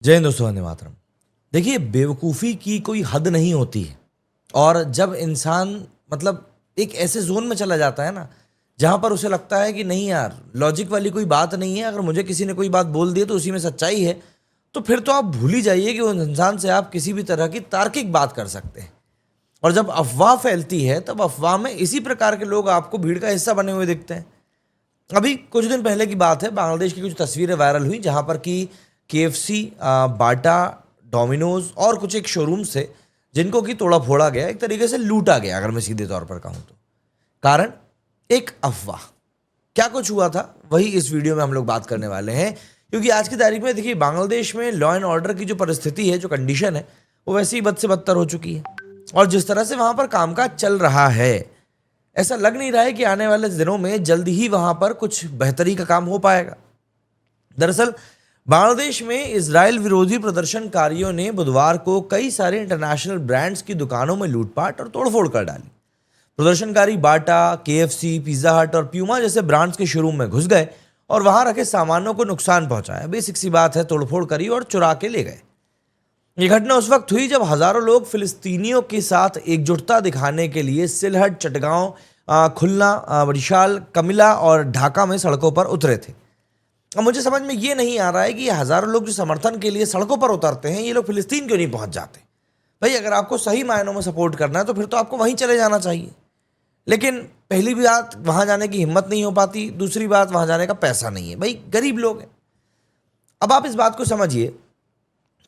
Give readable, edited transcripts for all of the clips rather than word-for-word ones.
जय हिंद दोस्तों, वंदे मातरम। देखिए, बेवकूफ़ी की कोई हद नहीं होती है। और जब इंसान मतलब एक ऐसे जोन में चला जाता है ना, जहाँ पर उसे लगता है कि नहीं यार, लॉजिक वाली कोई बात नहीं है, अगर मुझे किसी ने कोई बात बोल दी है तो उसी में सच्चाई है, तो फिर तो आप भूल ही जाइए कि उस इंसान से आप किसी भी तरह की तार्किक बात कर सकते हैं। और जब अफ़वाह फैलती है, तब अफ़वाह में इसी प्रकार के लोग आपको भीड़ का हिस्सा बने हुए दिखते हैं। अभी कुछ दिन पहले की बात है, बांग्लादेश की कुछ तस्वीरें वायरल हुई जहां पर कि केएफसी, बाटा, डोमिनोज और कुछ एक शोरूम से जिनको कि तोड़ा फोड़ा गया, एक तरीके से लूटा गया, अगर मैं सीधे तौर पर कहूं तो। कारण एक अफवाह। क्या कुछ हुआ था वही इस वीडियो में हम लोग बात करने वाले हैं, क्योंकि आज की तारीख में देखिए, बांग्लादेश में लॉ एंड ऑर्डर की जो परिस्थिति है, जो कंडीशन है, वो वैसे ही बद से बदतर हो चुकी है। और जिस तरह से वहां पर कामकाज चल रहा है, ऐसा लग नहीं रहा है कि आने वाले दिनों में जल्दी ही वहां पर कुछ बेहतरी का काम हो पाएगा। दरअसल बांग्लादेश में इजराइल विरोधी प्रदर्शनकारियों ने बुधवार को कई सारे इंटरनेशनल ब्रांड्स की दुकानों में लूटपाट और तोड़फोड़ कर डाली। प्रदर्शनकारी बाटा, केएफसी, पिज्जा हट और प्यूमा जैसे ब्रांड्स के शोरूम में घुस गए और वहां रखे सामानों को नुकसान पहुंचाया। बेसिक सी बात है, तोड़फोड़ करी और चुरा के ले गए। ये घटना उस वक्त हुई जब हजारों लोग फिलिस्तीनियों के साथ एकजुटता दिखाने के लिए सिलहट, चटगांव, खुलना, बरिशाल, कमिला और ढाका में सड़कों पर उतरे थे। अब मुझे समझ में ये नहीं आ रहा है कि ये हजारों लोग जो समर्थन के लिए सड़कों पर उतरते हैं, ये लोग फिलिस्तीन क्यों नहीं पहुंच जाते। भाई, अगर आपको सही मायनों में सपोर्ट करना है तो फिर तो आपको वहीं चले जाना चाहिए। लेकिन पहली बात, वहां जाने की हिम्मत नहीं हो पाती। दूसरी बात, वहां जाने का पैसा नहीं है। भाई, गरीब लोग हैं। अब आप इस बात को समझिए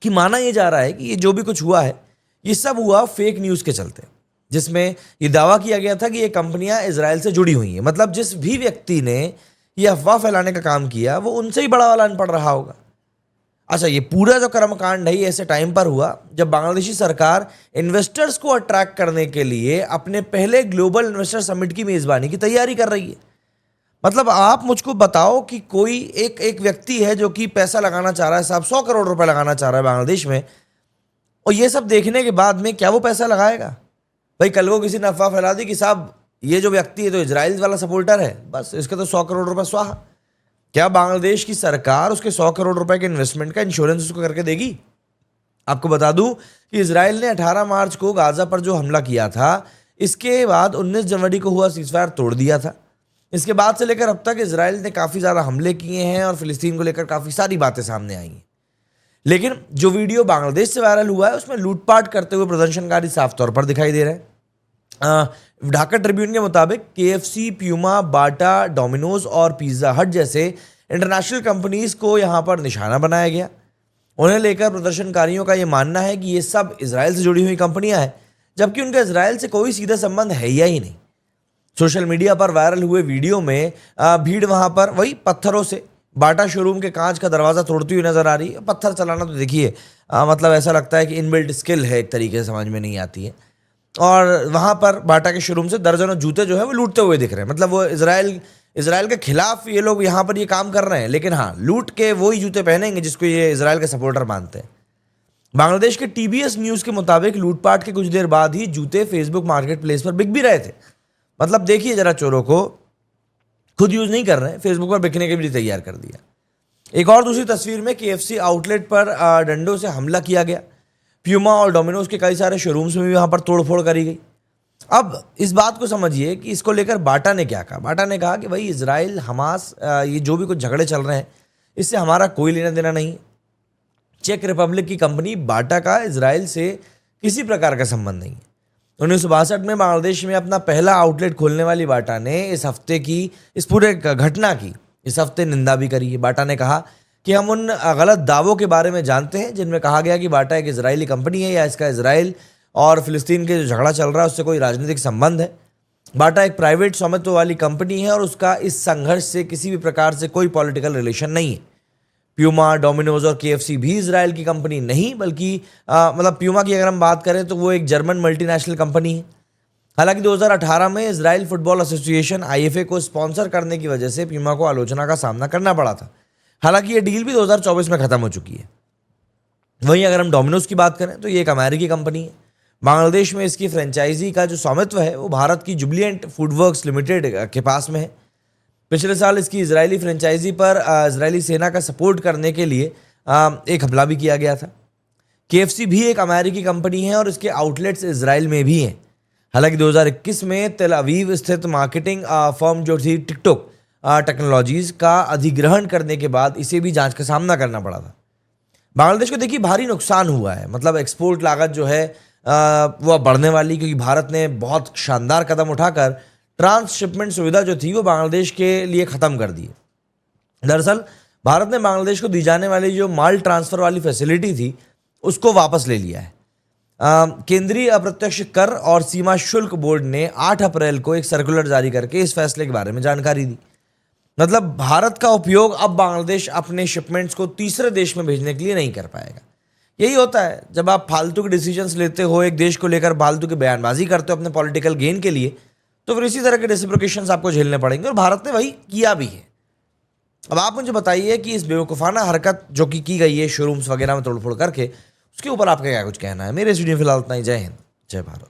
कि माना यह जा रहा है कि ये जो भी कुछ हुआ है, ये सब हुआ फेक न्यूज़ के चलते, जिसमें ये दावा किया गया था कि ये कंपनियां इजराइल से जुड़ी हुई हैं। मतलब जिस भी व्यक्ति ने ये अफवाह फैलाने का काम किया, वो उनसे ही बड़ा वाला अनपढ़ रहा होगा। अच्छा, ये पूरा जो कर्मकांड है, ये ऐसे टाइम पर हुआ जब बांग्लादेशी सरकार इन्वेस्टर्स को अट्रैक्ट करने के लिए अपने पहले ग्लोबल इन्वेस्टर समिट की मेजबानी की तैयारी कर रही है। मतलब आप मुझको बताओ कि कोई एक एक व्यक्ति है जो कि पैसा लगाना चाह रहा है, साहब 100 करोड़ रुपए लगाना चाह रहा है बांग्लादेश में, और ये सब देखने के बाद में क्या वो पैसा लगाएगा? भाई, कल को किसी ने अफवाह फैला दी कि साहब ये जो व्यक्ति है तो इजराइल वाला सपोर्टर है, बस इसके तो 100 करोड़ रुपए स्वाहा। क्या बांग्लादेश की सरकार उसके 100 करोड़ रुपए के इन्वेस्टमेंट का इंश्योरेंस उसको करके देगी? आपको बता दूं कि इजराइल ने 18 मार्च को गाजा पर जो हमला किया था, इसके बाद 19 जनवरी को हुआ सीजफायर तोड़ दिया था। इसके बाद से लेकर अब तक इजराइल ने काफ़ी ज़्यादा हमले किए हैं और फिलिस्तीन को लेकर काफ़ी सारी बातें सामने आई हैं। लेकिन जो वीडियो बांग्लादेश से वायरल हुआ है, उसमें लूटपाट करते हुए प्रदर्शनकारी साफ तौर पर दिखाई दे रहे हैं। ढाका ट्रिब्यून के मुताबिक केएफसी, प्यूमा, बाटा, डोमिनोज और पिज्जा हट जैसे इंटरनेशनल कंपनीज को यहाँ पर निशाना बनाया गया। उन्हें लेकर प्रदर्शनकारियों का यह मानना है कि ये सब इजराइल से जुड़ी हुई कंपनियां हैं, जबकि उनका इजराइल से कोई सीधा संबंध है या ही नहीं। सोशल मीडिया पर वायरल हुए वीडियो में भीड़ वहां पर वही पत्थरों से बाटा शोरूम के कांच का दरवाजा तोड़ती हुई नजर आ रही है। पत्थर चलाना तो देखिए, मतलब ऐसा लगता है कि इनबिल्ट स्किल है, एक तरीके से समझ में नहीं आती है। और वहां पर बाटा के शोरूम से दर्जनों जूते जो है वो लूटते हुए दिख रहे हैं। मतलब वो इजराइल के खिलाफ ये लोग यहाँ पर ये काम कर रहे हैं, लेकिन हाँ, लूट के वही जूते पहनेंगे जिसको ये इजराइल के सपोर्टर मानते हैं। बांग्लादेश के टीबीएस न्यूज के मुताबिक लूटपाट के कुछ देर बाद ही जूते फेसबुक मार्केट प्लेस पर बिक भी रहे थे। मतलब देखिए जरा, चोरों को खुद यूज नहीं कर रहे हैं, फेसबुक पर बिकने के लिए तैयार कर दिया। एक और दूसरी तस्वीर में केएफसी आउटलेट पर डंडों से हमला किया गया। प्यूमा और डोमिनोज के कई सारे शोरूम्स में भी वहां पर तोड़फोड़ करी गई। अब इस बात को समझिए कि इसको लेकर बाटा ने क्या कहा। बाटा ने कहा कि भाई, इजराइल, हमास, ये जो भी कुछ झगड़े चल रहे हैं, इससे हमारा कोई लेना देना नहीं है। चेक रिपब्लिक की कंपनी बाटा का इजराइल से किसी प्रकार का संबंध नहीं है। 1962 में बांग्लादेश में अपना पहला आउटलेट खोलने वाली बाटा ने इस पूरे घटना की इस हफ्ते निंदा भी करी है। बाटा ने कहा कि हम उन गलत दावों के बारे में जानते हैं जिनमें कहा गया कि बाटा एक इजरायली कंपनी है या इसका इजराइल और फिलिस्तीन के जो झगड़ा चल रहा है उससे कोई राजनीतिक संबंध है। बाटा एक प्राइवेट स्वामित्व वाली कंपनी है और उसका इस संघर्ष से किसी भी प्रकार से कोई पॉलिटिकल रिलेशन नहीं है। प्यूमा, डोमिनोज और केएफसी भी इजराइल की कंपनी नहीं, बल्कि मतलब प्यूमा की अगर हम बात करें तो वो एक जर्मन मल्टीनेशनल कंपनी है। हालांकि 2018 में इजराइल फुटबॉल एसोसिएशन आईएफए को स्पॉन्सर करने की वजह से प्यूमा को आलोचना का सामना करना पड़ा था। हालांकि ये डील भी 2024 में खत्म हो चुकी है। वहीं अगर हम डोमिनोज की बात करें तो ये एक अमेरिकी कंपनी है। बांग्लादेश में इसकी फ्रेंचाइजी का जो स्वामित्व है वो भारत की जुबिलियंट फूडवर्क्स लिमिटेड के पास में है। पिछले साल इसकी इजरायली फ्रेंचाइजी पर इजरायली सेना का सपोर्ट करने के लिए एक हमला भी किया गया था। KFC भी एक अमेरिकी कंपनी है और इसके आउटलेट्स इजराइल में भी हैं। हालांकि 2021 में तेल अवीव स्थित मार्केटिंग फर्म जो थी टिकटॉक टेक्नोलॉजीज का अधिग्रहण करने के बाद इसे भी जांच का सामना करना पड़ा था। बांग्लादेश को देखिए भारी नुकसान हुआ है, मतलब एक्सपोर्ट लागत जो है वो अब बढ़ने वाली, क्योंकि भारत ने बहुत शानदार कदम उठाकर ट्रांसशिपमेंट सुविधा जो थी वो बांग्लादेश के लिए ख़त्म कर दी है। दरअसल भारत ने बांग्लादेश को दी जाने वाली जो माल ट्रांसफ़र वाली फैसिलिटी थी उसको वापस ले लिया है। केंद्रीय अप्रत्यक्ष कर और सीमा शुल्क बोर्ड ने 8 अप्रैल को एक सर्कुलर जारी करके इस फैसले के बारे में जानकारी दी। मतलब भारत का उपयोग अब बांग्लादेश अपने शिपमेंट्स को तीसरे देश में भेजने के लिए नहीं कर पाएगा। यही होता है जब आप फालतू के डिसीजंस लेते हो, एक देश को लेकर फालतू की बयानबाजी करते हो अपने पॉलिटिकल गेन के लिए, तो फिर इसी तरह के रेसिप्रोकेशंस आपको झेलने पड़ेंगे, और भारत ने वही किया भी है। अब आप मुझे बताइए कि इस बेवकूफ़ाना हरकत जो कि की गई है शोरूम्स वगैरह में तोड़फोड़ करके, उसके ऊपर आपका क्या कुछ कहना है। मेरे स्टूडियो फिलहाल इतना ही। जय हिंद, जय भारत।